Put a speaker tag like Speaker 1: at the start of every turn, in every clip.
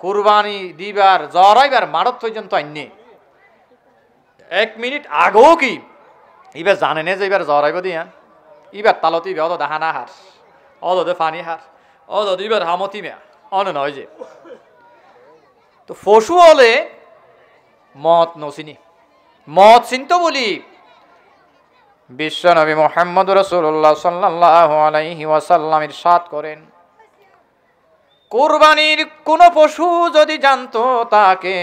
Speaker 1: কুরবানি দিবার জরাইবার মারত পর্যন্ত আইনে 1 মিনিট আগেও কি এবার জানে না যে এবার জরাইব দিয়া এবার তালতি অদ দাহানা হার অদে পানি হার অদ এবার হামতি মেয়া অন নয় যে তো পশু হলে মত নচিনি মত চিন্ত বলি বিশ্ব নবী মুহাম্মদ রাসূলুল্লাহ সাল্লাল্লাহু আলাইহি ওয়াসাল্লাম ইরশাদ করেন কুরবানির কোন পশু যদি জানতো তাকে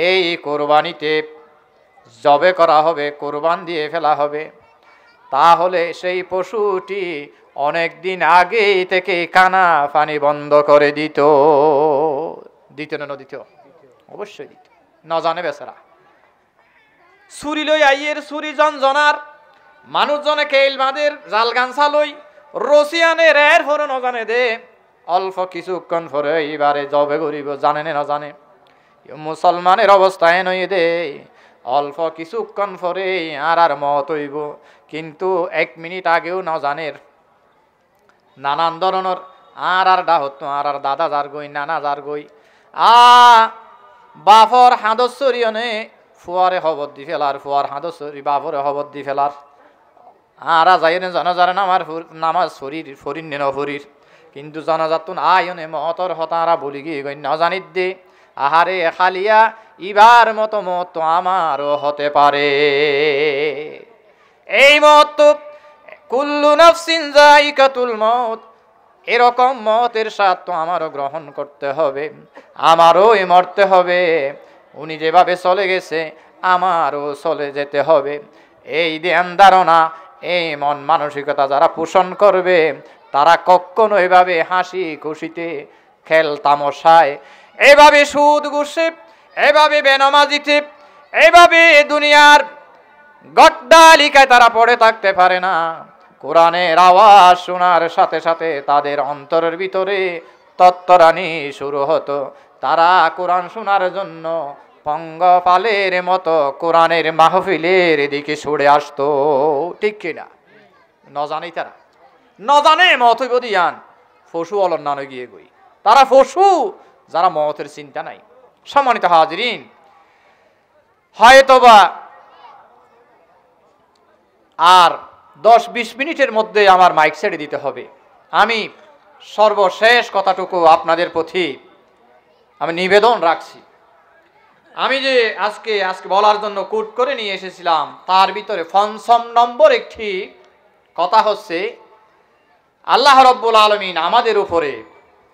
Speaker 1: এই কুরবানিতে জবে করা হবে কুরবান দিয়ে ফেলা হবে তাহলে সেই পশুটি অনেক দিন আগে থেকে কানা পানি বন্ধ করে দিত দিত না দিত অবশ্যই দিত না জানে বেচারা ছুরি লই আইয়ের ছুরি জনজনার মানুষজনে কেইল বাঁধের জাল গানসা লই রসিয়ানে রের ফরে ন জানে দে অল্প কিছুক্ষণ পরে এইবারে জবে করিব জানে না জানে মুসলমানের অবস্থায় নই দে অল্প কিছুক্ষণ পরে আর মত হইব কিন্তু 1 মিনিট আগেও না জানের নানান ধরনের আর ডাহত আর দাদা যার গই নানা যার গই বাফর হাদসরিয়নে ফুয়ারে খবর দি ফেলার ফুয়ার হাদসরি বাফরে খবর দি ফেলার আর যাই জনজারে নামাজ শরীর ফরির নে নফরির কিন্তু জনজাতুন আয়নে মতর হতারা বলি গিয়ে গই না জানিত দে আহারে খালিয়া ইবার মতো মত তো আমারও হতে পারে এই মত তো কুল্লু নাফসিন যায়িকাতুল মউত এরকম মতের স্বাদ তো আমারও গ্রহণ করতে হবে আমারও মরতে হবে উনি যেভাবে চলে গেছে আমারও চলে যেতে হবে এই ধ্যান ধারণা এই মন মানসিকতা যারা পোষণ করবে তারা কখনো এভাবে হাসি খুশিতে খেল তামাশায় এভাবে সুদ ঘুষে এভাবে বেনামাজিতে এভাবে দুনিয়ার গড্ডালিকায় তারা পড়ে থাকতে পারে না কোরআনের আওয়াজ শোনার সাথে সাথে তাদের অন্তরের ভিতরে তত্তরানি শুরু হতো তারা কোরআন শোনার জন্য পঙ্গপালের মতো কোরআনের মাহফিলের দিকে ছুড়ে আসতো ঠিক কিনা ন জানেই তারা ন জানে মত হইব দিয়ান পশু অলন্নানো গিয়ে গই তারা পশু যারা মতের চিন্তা নাই সম্মানিত হাজিরিন হয়তোবা আর 10-20 মিনিটের মধ্যে আমার মাইক ছেড়ে দিতে হবে আমি সর্বশেষ কথাটুকু আপনাদের প্রতি আমি নিবেদন রাখছি আমি যে আজকে বলার জন্য কোট করে নিয়ে এসেছিলাম তার ভিতরে পঞ্চম নম্বর একটি কথা হচ্ছে আল্লাহ রাব্বুল আলামিন আমাদের উপরে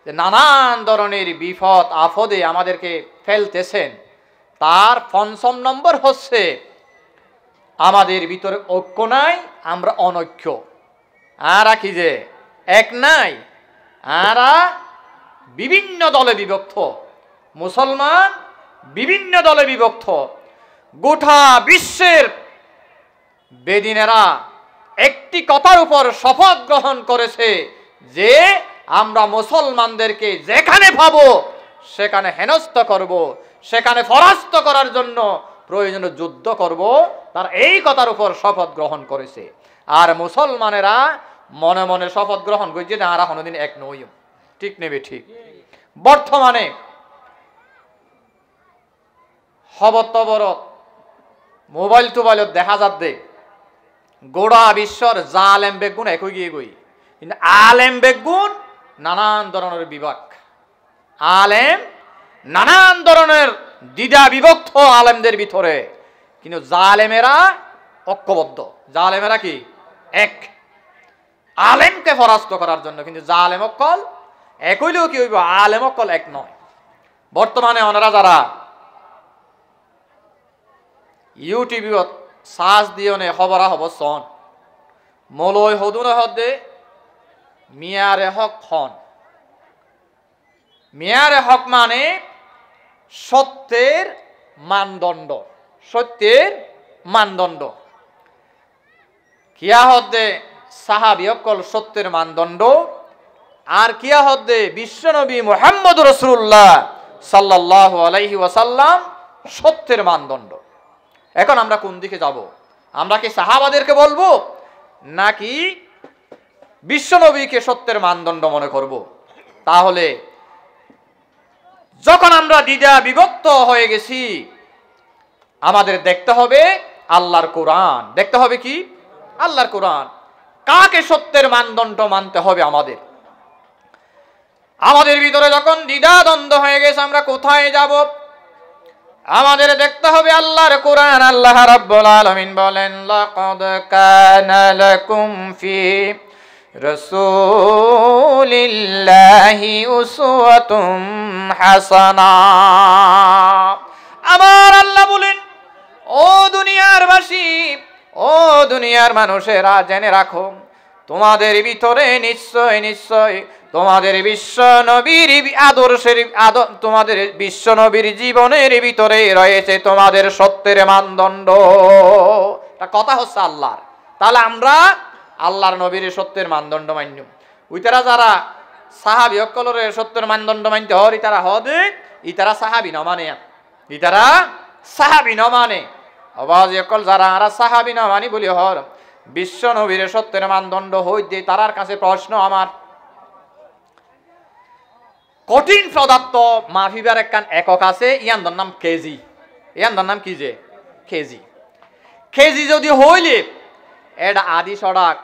Speaker 1: যে নানান ধরনের বিপদ আপদে আমাদেরকে ফেলতেছেন তার পঞ্চম নম্বর হচ্ছে আমাদের ভিতরে ঐক্য নাই আমরা অনৈক্য আর কি যে এক নাই আর বিভিন্ন দলে বিভক্ত মুসলমান বিভিন্ন দলে বিভক্ত গোটা বিশ্বের বেদিনেরা একটি কথার উপর শপথ গ্রহণ করেছে যে আমরা মুসলমানদেরকে যেখানে পাবো সেখানে হেনস্থ করব সেখানে পরাস্ত করার জন্য প্রয়োজনে যুদ্ধ করব তার এই কথার উপর শপথ গ্রহণ করেছে আর মুসলমানেরা মনে মনে শপথ গ্রহণ করছে না আর কোনোদিন এক নই ঠিক নেবে ঠিক বর্তমানে খবর মোবাইল টোবাইলত দেখা যাচ্ছে গোড়া বিশ্বর জালেম বেগুন একই গিয়ে গই কিন্তু আলেম বেগুন নানান ধরনের বিভাগ আলেম নানান ধরনের দ্বিধা বিভক্ত আলেমদের ভিতরে কিন্তু জালেমেরা ঐক্যবদ্ধ জালেমেরা কি এক আলেমকে পরাস্ত করার জন্য কিন্তু জালেম অকল এক হইলেও কি হইব আলেম অকল এক নয় বর্তমানে ওনারা যারা ইউটিউবত সার্চ দিওনে খবরা হব সন মলয় হদুনে হদে মিয়ারে হক খন মিয়ারে হক মানে সত্যের মানদণ্ড সত্যের মানদণ্ড কিয়া হদে সাহাবী অকল সত্যের মানদণ্ড আর কিয়া হদে বিশ্বনবী মুহাম্মদ রাসূলুল্লাহ সাল্লাল্লাহু আলাইহি ওয়াসাল্লাম সত্যের মানদণ্ড এখন আমরা কোন দিকে যাব আমরা কি সাহাবাদেরকে বলবো নাকি বিশ্বনবীকে সত্যের মানদণ্ড মনে করব তাহলে যখন আমরা দ্বিধা বিভক্ত হয়ে গেছি, আমাদের দেখতে হবে আল্লাহর কোরআন। দেখতে হবে কি? আল্লাহর কোরআন। কাকে সত্যের মানদণ্ড মানতে হবে আমাদের? আমাদের ভিতরে যখন দ্বিধা দ্বন্দ্ব হয়ে গেছে, আমরা কোথায় যাব? আমাদের দেখতে হবে আল্লাহর কোরআন। আল্লাহ রাব্বুল আলামিন বলেন, লাকাদ কানা লাকুম ফি রাসূলিল্লাহি উসওয়াতুম হাসানাহ। আমার আল্লাহ বলেন, ও দুনিয়ার বাসী, ও দুনিয়ার মানুষেরা, জেনে রাখো তোমাদের ভিতরে নিশ্চয় নিশ্চয় তোমাদের বিশ্ব নবীর আদর্শের তোমাদের বিশ্ব নবীর জীবনের ভিতরে রয়েছে তোমাদের সত্যের মানদণ্ড। এটা কথা হচ্ছে আল্লাহর। তাহলে আমরা আল্লাহর নবীর সত্যের মানদণ্ড মান্য। ওইতারা যারা সাহাবী অকলরের সত্যের মানদণ্ড মানতে হর, ইতারা হদে ইতারা সাহাবী ন মানে, ইতারা সাহাবী ন মানে। আওয়াজ অকল যারা আর সাহাবী ন মানি বলি হর বিশ্ব নবীর সত্যের মানদণ্ড হইতে তারার কাছে প্রশ্ন আমার। কঠিন পদার্থ মাফিবার একখান একক আছে, ইয়ানদার নাম কেজি। ইয়ানদার নাম কি? যে কেজি। কেজি যদি হইলে এটা আদি সড়াক,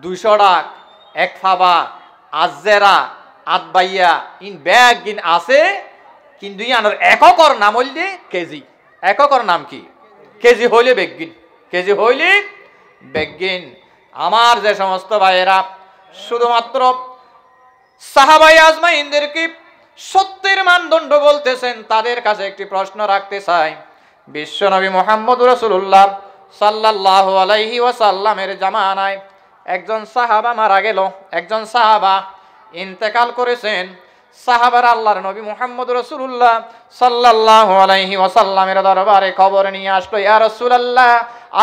Speaker 1: 200 টাক, 1 ফাবা, আজেরা, আদবাইয়া ইন ব্যাগ গিন আছে, কিন্তু ইয়ানোর এককর নাম হইলে কেজি। এককর নাম কি? কেজি হইলে বেগিন। কেজি হইলে বেগিন। আমার যে সমস্ত ভাইয়েরা শুধুমাত্র সাহাবাই আজমাইনদেরকে সত্যের মানদণ্ড বলতেছেন, তাদের কাছে একটি প্রশ্ন রাখতে চাই। বিশ্বনবী মুহাম্মদ রাসূলুল্লাহ সাল্লাল্লাহু আলাইহি ওয়াসাল্লামের জামানায় একজন সাহাবা মারা গেল, একজন সাহাবা ইন্তেকাল করেছেন। সাহাবার আল্লাহর নবী মুহাম্মদ রাসূলুল্লাহ সাল্লাল্লাহু আলাইহি ওয়াসাল্লামের দরবারে খবর নিয়ে আসলো, ইয়া রাসূলুল্লাহ,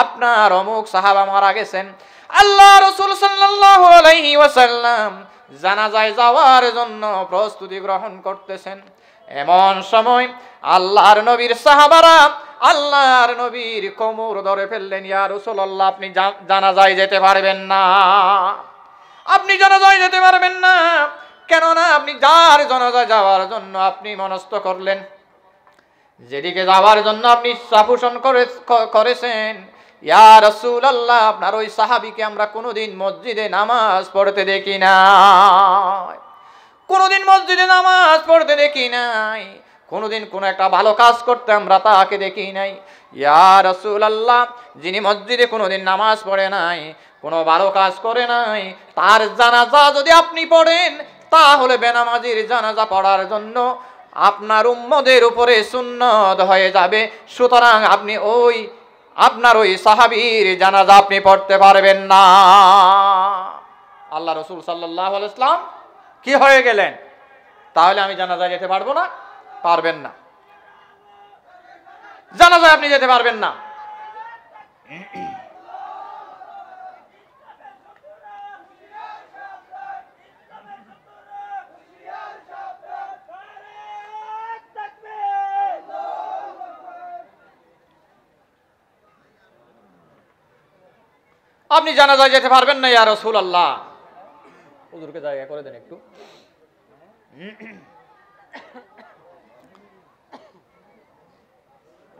Speaker 1: আপনার অমুক সাহাবা মারা গেছেন। আল্লাহ রাসূল সাল্লাল্লাহু আলাইহি ওয়াসাল্লাম জানাজায় যাওয়ার জন্য প্রস্তুতি গ্রহণ করতেছেন। এমন সময় আল্লাহর নবীর সাহাবারা আল্লাহর নবীর কোমর ধরে ফেললেন, ইয়া রাসূলুল্লাহ, আপনি জানাজায় যেতে পারবেন না, আপনি জানাজায় যেতে পারবেন না। কেননা আপনি যার জানাজায় যাওয়ার জন্য আপনি মনস্থ করলেন, যেদিকে যাওয়ার জন্য আপনি ইচ্ছা পোষণ করেছেন, ইয়া রাসূলুল্লাহ, আপনার ওই সাহাবীকে আমরা কোনোদিন মসজিদে নামাজ পড়তে দেখি নাই, কোনোদিন মসজিদে নামাজ পড়তে দেখি নাই, কোনোদিন কোনো একটা ভালো কাজ করতে আমরা তাকে দেখি নাই। ইয়া রাসূলুল্লাহ, যিনি মসজিদে কোনোদিন নামাজ পড়ে নাই, কোনো ভালো কাজ করে নাই, তার জানাজা যদি আপনি পড়েন, তাহলে বেনামাজির জানাজা পড়ার জন্য আপনার উম্মতের উপরে সুন্নত হয়ে যাবে। সুতরাং আপনি আপনার ওই সাহাবীর জানাজা আপনি পড়তে পারবেন না। আল্লাহ রাসূল সাল্লাল্লাহু আলাইহি ওয়াসাল্লাম কি হয়ে গেলেন? তাহলে আমি জানাজায় যেতে পারবো না? পারবেন না, জানাজায় আপনি যেতে পারবেন না। আপনি জানাজায় যেতে পারবেন না, ইয়া রাসূলুল্লাহ। হুজুরকে জায়গা করে দেন একটু।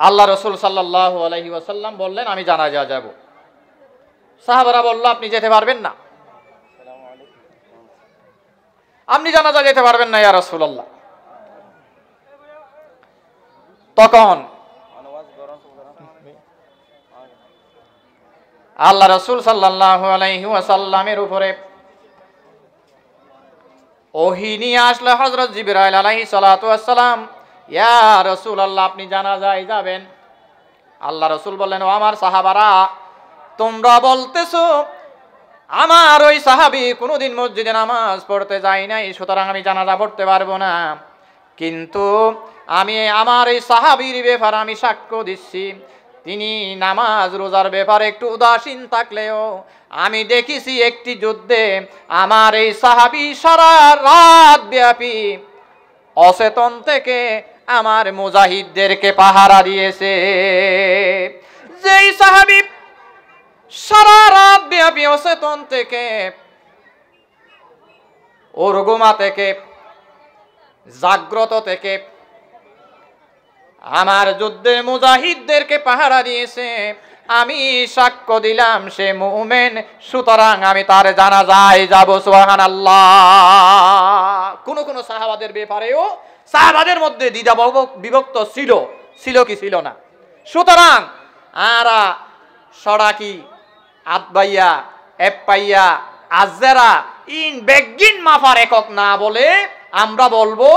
Speaker 1: আল্লাহ রাসূল সাল্লাল্লাহু আলাইহি ওয়াসাল্লাম বললেন, আমি জানাজা যাব। সাহাবারা বলল, আপনি যেতে পারবেন না, আপনি জানাজা যেতে পারবেন না ইয়া রাসূলুল্লাহ। তখন আল্লাহ রাসূল সাল্লাল্লাহু আলাইহি ওয়াসাল্লামের উপরে ওহী নিয়ে আসলো হযরত জিবরাইল আলাইহিস সালাতু ওয়াস সালাম, ইয়া রাসূলুল্লাহ, আপনি জানাজায় যাবেন। আল্লাহ রাসূল বললেন, ও আমার সাহাবারা, তোমরা বলতেছো আমার ওই সাহাবী কোনোদিন মসজিদে নামাজ পড়তে যায় নাই, সুতরাং আমি জানাজা পড়তে পারবো না। কিন্তু আমি আমার এই সাহাবীর ব্যাপারে আমি সাক্ষ্য দিচ্ছি, তিনি নামাজ রোজার ব্যাপারে একটু উদাসীন থাকলেও আমি দেখেছি একটি যুদ্ধে আমার এই সাহাবী সারা রাত ব্যাপী অচেতন থেকে আমার মুজাহিদদেরকে পাহারা দিয়েছে। যেই সাহাবী সারা রাত ব্যাপী অচেতন থেকে, ওরগুমা থেকে, জাগ্রত থেকে আমার যুদ্ধে মুজাহিদদেরকে পাহারা দিয়েছে, আমি সাক্ষ্য দিলাম সে মুমিন, সুতরাং আমি তার জানাজায় যাব। সুবহানাল্লাহ। কোন কোন সাহাবাদের ব্যাপারেও সাহাবাদের মধ্যে দ্বিধা বিভক্ত ছিল কি ছিল না। সুতরাং আরা সড়াকি আতবাইয়া এপাইয়া আজেরা ইন বেগিন মাপার একক না বলে আমরা বলবো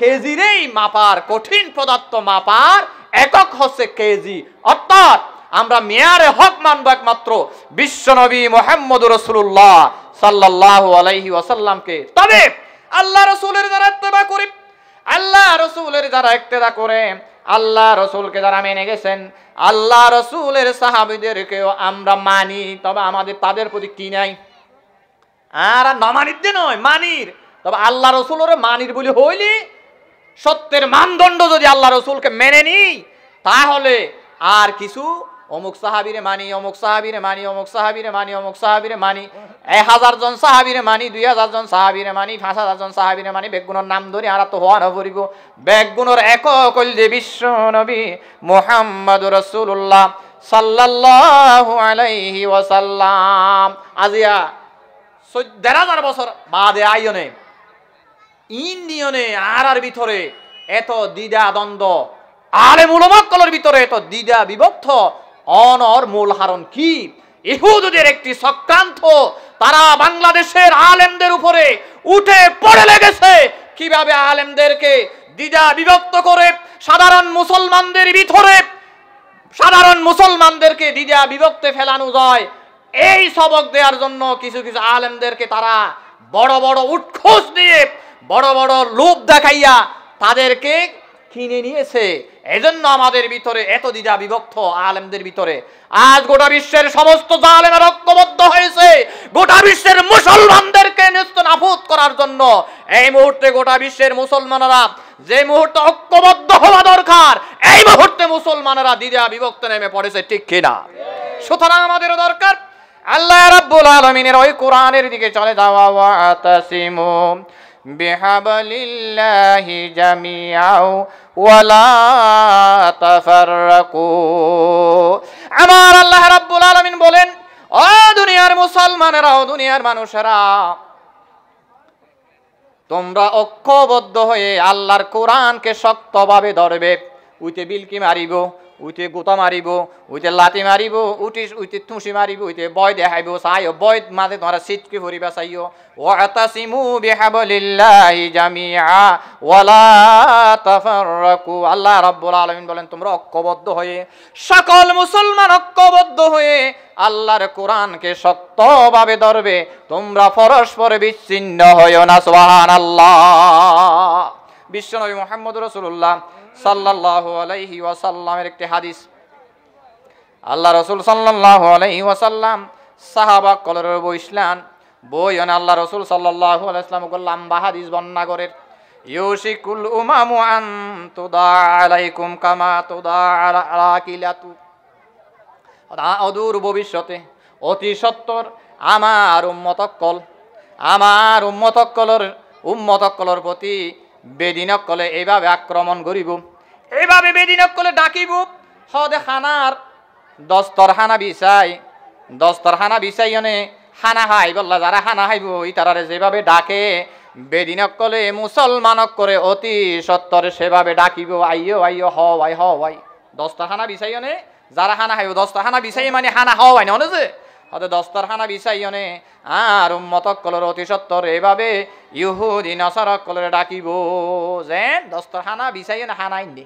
Speaker 1: কেজিরেই মাপার, কঠিন পদার্থ মাপার একক হচ্ছে কেজি। অর্থাৎ আমরা মেয়ারে হক মানব একমাত্র বিশ্বনবী মুহাম্মদুর রাসূলুল্লাহ সাল্লাল্লাহু আলাইহি ওয়াসাল্লামকে। তবে আল্লাহ রাসূলের যারা ইত্তেবা করে, আল্লাহ রাসূলের যারা ইক্তেদা করে, আল্লাহ রাসূলকে যারা মেনে গেছেন, আল্লাহ রাসূলের সাহাবীদেরকেও আমরা মানি। তবে আমাদের তাদের প্রতি কি নাই, আর নমানিতে নয়, মানির। তবে আল্লাহ রাসূলের মানির বলি হইলি সত্যের মানদণ্ড যদি আল্লাহ রাসূলকে মেনে নিই, তাহলে আর কিছু অমুক সাহাবীরে মানি, অমুক সাহাবীরে মানি, অমুক সাহাবীরে মানি, অমুক সাহাবীরে মানি, 1000 জন সাহাবীরে মানি, 2000 জন সাহাবীরে মানি, 5000 জন সাহাবীরে মানি, বেগুনের নাম ধরি আর তো হওয়া না পড়িব। বেগুনের একক হইলে বিশ্ব নবী মুহাম্মদুর রাসূলুল্লাহ সাল্লাল্লাহু আলাইহি ওয়াসাল্লাম। আজিয়া 14000 বছর বাদে আইনে ইন্ডিয়নে আর ভিতরে এত দ্বিধা দ্বন্দ্ব, আলেম উলামা কলের ভিতরে এত দ্বিধা বিভক্ত অনর মূল কারণ কি? ইহুদিদের একটি চক্রান্ত। তারা বাংলাদেশের আলেমদের উপরে উঠে পড়ে লেগেছে কিভাবে আলেমদেরকে দ্বিধা বিভক্ত করে সাধারণ মুসলমানদেরকে দ্বিধা বিভক্তে ফেলানো যায়। এই সবক দেওয়ার জন্য কিছু কিছু আলেমদেরকে তারা বড় বড় উৎখোষ দিয়ে, বড় বড় লোভ দেখাইয়া তাদেরকে কিনে নিয়েছে। এজন্য আমাদের ভিতরে এত দ্বিধা বিভক্ত আলেমদের ভিতরে। আজ গোটা বিশ্বের সমস্ত জালেমেরা ঐক্যবদ্ধ হয়েছে গোটা বিশ্বের মুসলমানদেরকে নেস্তনাবুদ করার জন্য। এই মুহূর্তে গোটা বিশ্বের মুসলমানেরা যে মুহূর্তে ঐক্যবদ্ধ হওয়া দরকার, এই মুহূর্তে মুসলমানেরা দ্বিধা বিভক্ত নেমে পড়েছে, ঠিক কিনা? সুতরাং আমাদেরও দরকার আল্লাহ রাব্বুল আলামিনের ওই কোরআনের দিকে চলে যাওয়া। ওয়াতাসিমু বিহাবলিল্লাহি জামিআও ওয়ালা তাফাররাকু। আমার আল্লাহ রাব্বুল আলামিন বলেন, ও দুনিয়ার মুসলমানেরা, ও দুনিয়ার মানুষেরা, তোমরা ঐক্যবদ্ধ হয়ে আল্লাহর কোরআনকে শক্তভাবে ধরবে। উইতে বিলকি মারিব, উইতে গুতা মারিব, উইতে লাতি মারিব, উইতে তুষি মারিব, উইতে বয় দেখাইব, চাইও বয় মাঝে তোমরা সিটকে ভরিবা চাইও। ওয়াতাসিমু বিহাবলিল্লাহি জামিআ ওয়ালা তাফাররাকু। আল্লাহ রাব্বুল আলামিন বলেন, তোমরা ঐক্যবদ্ধ হয়ে, সকল মুসলমান ঐক্যবদ্ধ হয়ে আল্লাহর কোরআনকে শক্তভাবে ধরবে, তোমরা পরস্পর বিচ্ছিন্ন হইও না। সুবহানাল্লাহ। বিশ্বনবী মুহাম্মদুর রাসূলুল্লাহ সাল্লাল্লাহু আলাইহি ওয়াসাল্লামের একটি হাদিস। আল্লাহ রাসূল সাল্লাল্লাহু আলাইহি ওয়াসাল্লাম সাহাবা কলের বইসলান বই আল্লাহ রাসূল সাল্লাল্লাহু আলাইহি ওয়াসাল্লাম লম্বা হাদিস বর্ণনা করেন। ইউশিকুল উমামু আন তুদা আলাইকুম কামা তুদা আলাকিলাতু। অদূর ভবিষ্যতে অতি সত্বর আমার উম্মতকলের প্রতি বেদিনকলে এইভাবে আক্রমণ করিব, এইভাবে বেদিনকলে ডাকিব। হদে খানার দস্তরখানা বিছাইনে খানা খাই বললা, যারা খানা খাইব তারারে যেভাবে ডাকে বেদিনকলে মুসলমানক করে অতি সত্তরে সেভাবে ডাকিব। আইয়ো আইয়ো হওয়াই হওয়াই। দস্তরখানা বিছাইনে যারা খানা খাইব, দস্তরখানা বিছাই মানে খানা হওয়াই না যে হতে দস্তরখানা বিছাইনে আর উম্মতকলের অতি সত্তর এভাবে ইহুদি নাসারাকলের ডাকিব যেন দস্তরখানা বিছাইনে খানাই নি।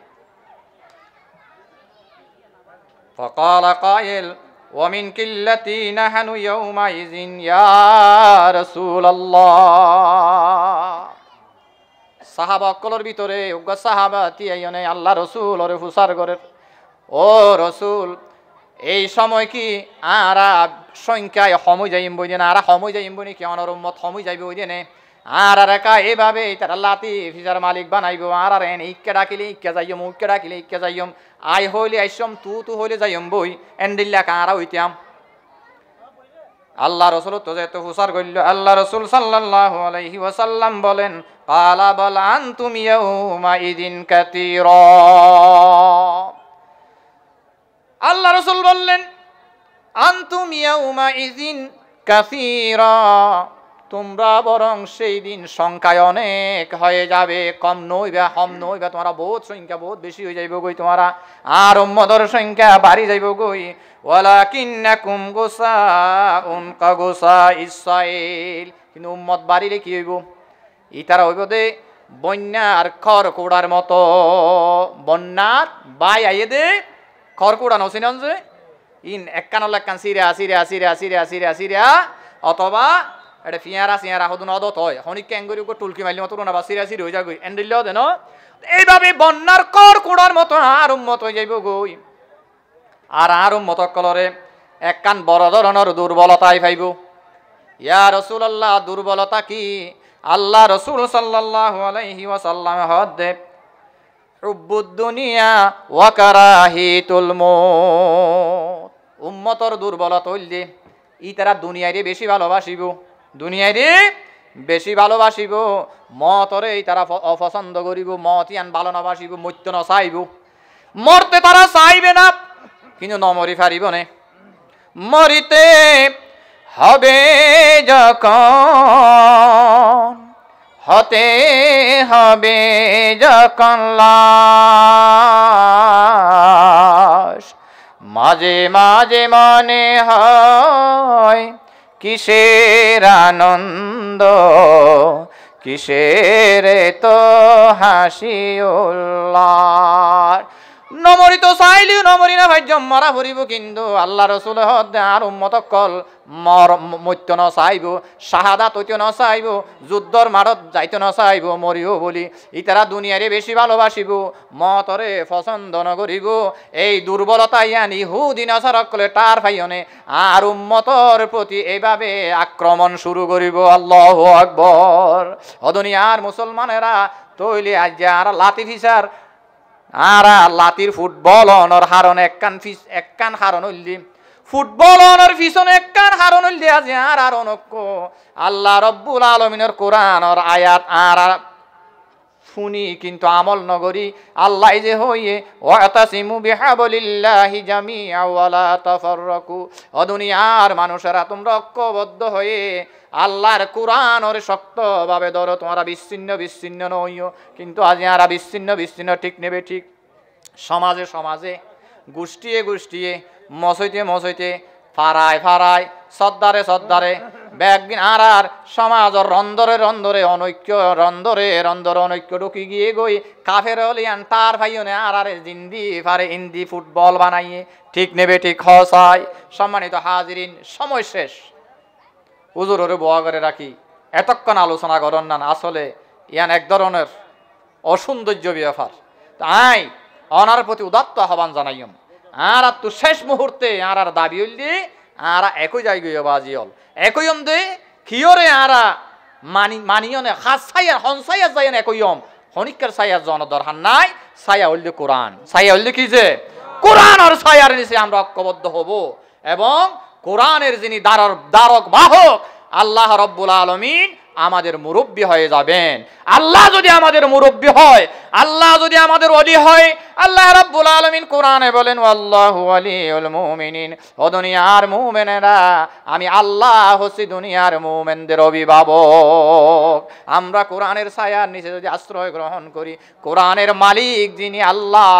Speaker 1: فقال قائل ومن قلتي نحن يومئذ يا رسول الله। সাহাবাকলের ভিতরে উগ্র সাহাবাতি আইনে আল্লাহ রাসূল ওরে ফুসার করে, ও রাসূল এই সময় কি আরা সংখ্যায় সময় যাইম বই দেন, আর সময় যাইম বই কি অনর উম্মত সময় যাইব ওই দেনে আর একা এভাবে তারা লাতি ফিজার মালিক বানাইব। আর এন ইক্কে ডাকিলে ইক্কে যাইম, উক্কে ডাকিলে ইক্কে যাইম, আই হইলে আইসম তু হইলে যাইম বই এন্ডিল্লা কারা হইতাম। আল্লাহ রাসূল তো যেহেতু হুসার করল, আল্লাহ রাসূল সাল্লাল্লাহু আলাইহি ওয়াসাল্লাম বলেন, ক্বালা বাল আনতুম ইয়াউমাইযিন কাসীরা। আল্লাহ রাসূল বললেন, আনতুম ইয়াউমাইযিন কাসীরা, তোমরা বরং সেই দিন সংখ্যায় অনেক হয়ে যাবে, কম নইবা হম নইবা, তোমরা বহুত সংখ্যা বহুত বেশি হয়ে যাইব গই, তোমরা আর উম্মতের সংখ্যা বাড়ি যাইব গই। ওয়ালাকিন্নাকুম গুসাউন কাগুসাইস সাইল, কিন্তু উম্মত বাড়িলে কি হইব? ইতারা হইব দে বন্যার খড়কুড়ার মতো। বন্যার বাই আইয়ে দে খড়কুড়া নছিলেন যে ইন এককান একখান সিরা সিরা সিরা সিরা সিরা সিরা, অথবা এটা ফিয়ারা সিয়ারা হদুন অদত হয় হনিক ক্যাঙ্গুরি উপর টুলকি মাইলি মতো না বা সিরা সিরি হয়ে যাবে এন্ডিল দেন। এইভাবে বন্যার খড়কুড়ার মতো আর উম্মত হয়ে যাইব গই। আর উম্মত কলরে একখান বড় ধরনের দুর্বলতায় পাইব। ইয়া রাসূলুল্লাহ, দুর্বলতা কি? আল্লাহ রাসূল সাল্লাল্লাহু আলাইহি ওয়াসাল্লাম হদে হুব্বুদ দুনিয়া ওয়া কারাহিতুল মউত। উম্মতর দুর্বলতা হইলে ইতারা দুনিয়ারে বেশি ভালোবাসিব, দুনিয়ারে বেশি ভালোবাসিব, মতরে তারা অপছন্দ করিব, মত ইয়ান ভালো নাবাসিব, মৃত্য ন চাইব। মরতে তারা চাইবে না, কিন্তু নমরি পারিব নে। মরিতে হবে যখন, হতে হবে যখন লাশ, মাঝে মাঝে মনে হয় কিসের আনন্দ, কিসের তো হাসি উল্লাস। নমরি তো চাইলেও নমরি না ভাই, মরা ফুরিব, কিন্তু আল্লাহ রসুল আর উম্মত কল মৃত্যু ন চাইব, শাহাদাত হইতে ন চাইব, যুদ্ধর মাঠত যাইতে ন চাইব, মরিও বলি ইতারা দুনিয়ারে বেশি ভালোবাসিব, মতরে পছন্দ নকরিব। এই দুর্বলতা ইয়ান ইহুদি নাসারা কলে টার ভাইয়নে আর উম্মতর প্রতি এইভাবে আক্রমণ শুরু করিব। আল্লাহু আকবার। ও দুনিয়ার মুসলমানেরা তৈলি আজ আর লাতি ফিসার আর লাতির ফুটবল অনর হারণ এককান হারণ হইলি, ফুটবল অনর পিছনে এককান হারণ হইলি আজ আর অনক্য আল্লাহ রব্বুল আলামিনের কোরআনর আয়াত আর শুনি কিন্তু আমল নগরী। আল্লাহ যে হইয়ে ওয়াতাসিমু বিহাবলিল্লাহি জামিআ ওয়ালা তাফাররাকু। ও দুনিয়ার মানুষেরা তোমরা ঐক্যবদ্ধ হয়ে আল্লাহর কোরআনর শক্তভাবে ধরো, তোমরা বিচ্ছিন্ন বিচ্ছিন্ন নইও। কিন্তু আজ আর বিচ্ছিন্ন বিচ্ছিন্ন ঠিক নেবে ঠিক, সমাজে সমাজে গোষ্ঠীয়ে গোষ্ঠীয়ে মসইতে মসইতে ফারায় ফারায় সর্দারে সর্দারে ব্যাগবিন আর সমাজর রন্দরে রন্দরে অনৈক্য রন্দরে রন্দরে অনৈক্য ঢুকি গিয়ে গই কাফের হলিয়ান তার ভাইও আর জিন্দি ফারে ইন্দি ফুটবল বানাইয়ে ঠিক নেবে ঠিক হসায়। সম্মানিত হাজিরিন, সময় শেষ, হুজুর ওরে বোয়া করে রাখি, এতক্ষণ আলোচনা করেন না, আসলে ইয়ান এক ধরনের অসৌন্দর্য ব্যাপার। তাই অনার প্রতি উদাত্ত আহ্বান জানাইম। আর তো শেষ মুহূর্তে আর দাবি হইল দিয়ে আর একই জায়গায় বাজি হল একই দে কিয়রে আর মানিয়নে হাত ছাইয়ার হন ছাইয়ার যাইন একই হনিকার ছাইয়ার জন দরকার নাই। ছায়া হইলে কোরআন, ছায়া হইলে কি যে কোরআন আর ছায়ার নিচে আমরা ঐক্যবদ্ধ হব এবং কোরআনের যিনি দ্বারক বাহক আল্লাহ রব্বুল আলামিন আমাদের মুরব্বী হয়ে যাবেন। আল্লাহ যদি আমাদের মুরব্বী হয়, আল্লাহ যদি আমাদের ওলি হয়, আল্লাহ রাব্বুল আলামিন কোরআনে বলেন আল্লাহু ওয়ালিউল মুমিনিন। ও দুনিয়ার মুমিনেরা, আমি আল্লাহ হচ্ছি দুনিয়ার মুমিনদের অভিভাবক। আমরা কোরআনের ছায়ার নিচে যদি আশ্রয় গ্রহণ করি, কোরআনের মালিক যিনি আল্লাহ,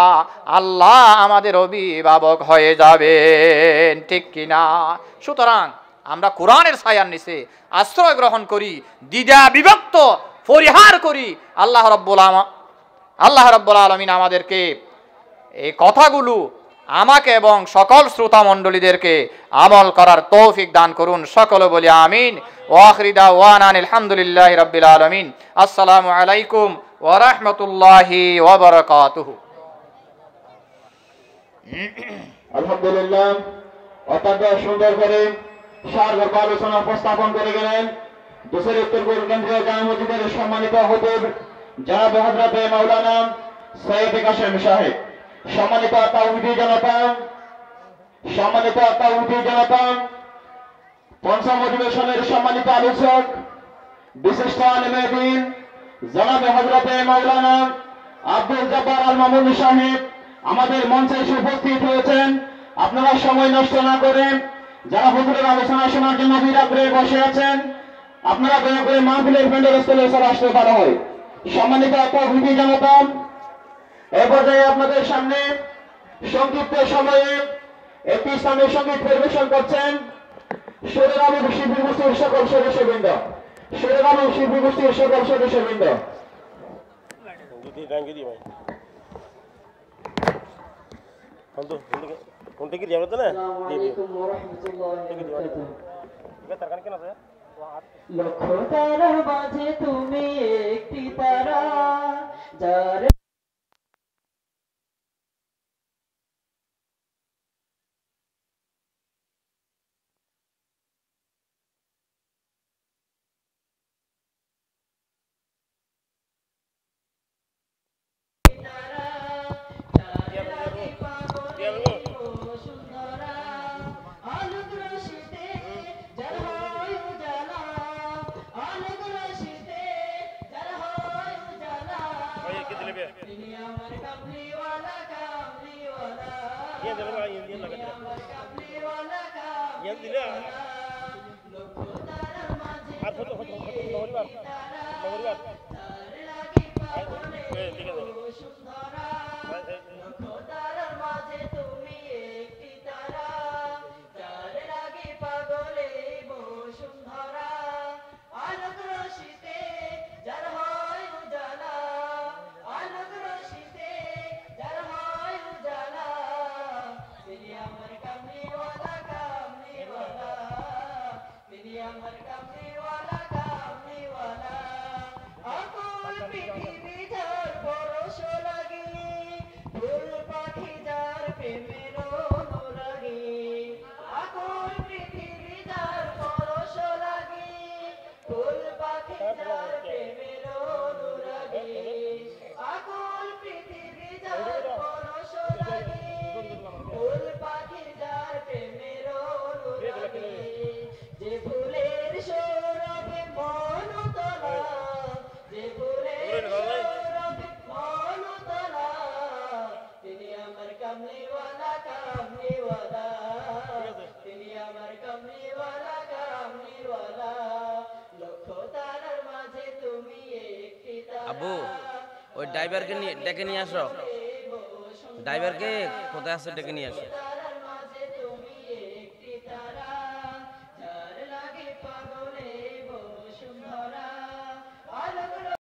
Speaker 1: আল্লাহ আমাদের অভিভাবক হয়ে যাবেন, ঠিক কিনা? সুতরাং আমরা কোরআনের ছায়ার নিচে আশ্রয় গ্রহণ করি, দ্বিধা বিভক্ত পরিহার করি। আল্লাহ রাব্বুল আলামিন আমাদেরকে এই কথাগুলো আমাকে এবং সকল শ্রোতা মণ্ডলীদেরকে আমল করার তৌফিক দান করুন। সকলে বলি আমিন। ওয়া আখিরু দাওয়ানা আলহামদুলিল্লাহি রাব্বিল আলামিন। আসসালামু আলাইকুম ওয়া রাহমাতুল্লাহি ওয়া বারাকাতুহু।
Speaker 2: আলহামদুলিল্লাহ, অত্যন্ত সুন্দর করে সার্বক আলোচনা উপস্থাপন করে গেলেন দেশের উত্তরপুর কেন্দ্রীয় জামে মসজিদের সম্মানিত হুজুর জনাব হযরতে মাওলানা সৈয়দ কাসেম সাহেব। সম্মানিত তাওহীদি জনতা, সম্মানিত তাওহীদি জনতা, পঞ্চম অধিবেশনের সম্মানিত আলোচক, বিশিষ্ট আলেমে দ্বীন জনাবে হযরতে মাওলানা আব্দুল জব্বার আল মামুনী সাহেব আমাদের মঞ্চে এসে উপস্থিত হয়েছেন। আপনারা সময় নষ্ট না করে যারা হুজুরের আলোচনা শোনার জন্য বিরাগ্রহে বসে আছেন, আপনারা দয়া করে মাহফিলের প্যান্ডেলস্থলে চলে আসতে পারা হয়। সম্মানিত উপস্থিতি জনতা, এ পর্যায়ে আপনাদের সামনে সংক্ষিপ্ত সময়ে একটি ইসলামিক সঙ্গীত পরিবেশন করছেন সুরেগামী শিল্পী গোষ্ঠীর সকল সদস্যবৃন্দ। সুরেগামী শিল্পী গোষ্ঠীর সকল সদস্যবৃন্দ।
Speaker 3: লক্ষ তারার মাঝে তুমি একটি তারা, যার
Speaker 4: আবু ওই ড্রাইভারকে ডেকে নিয়ে আসো, ড্রাইভারকে কোথায় আছে ডেকে নিয়ে আসো।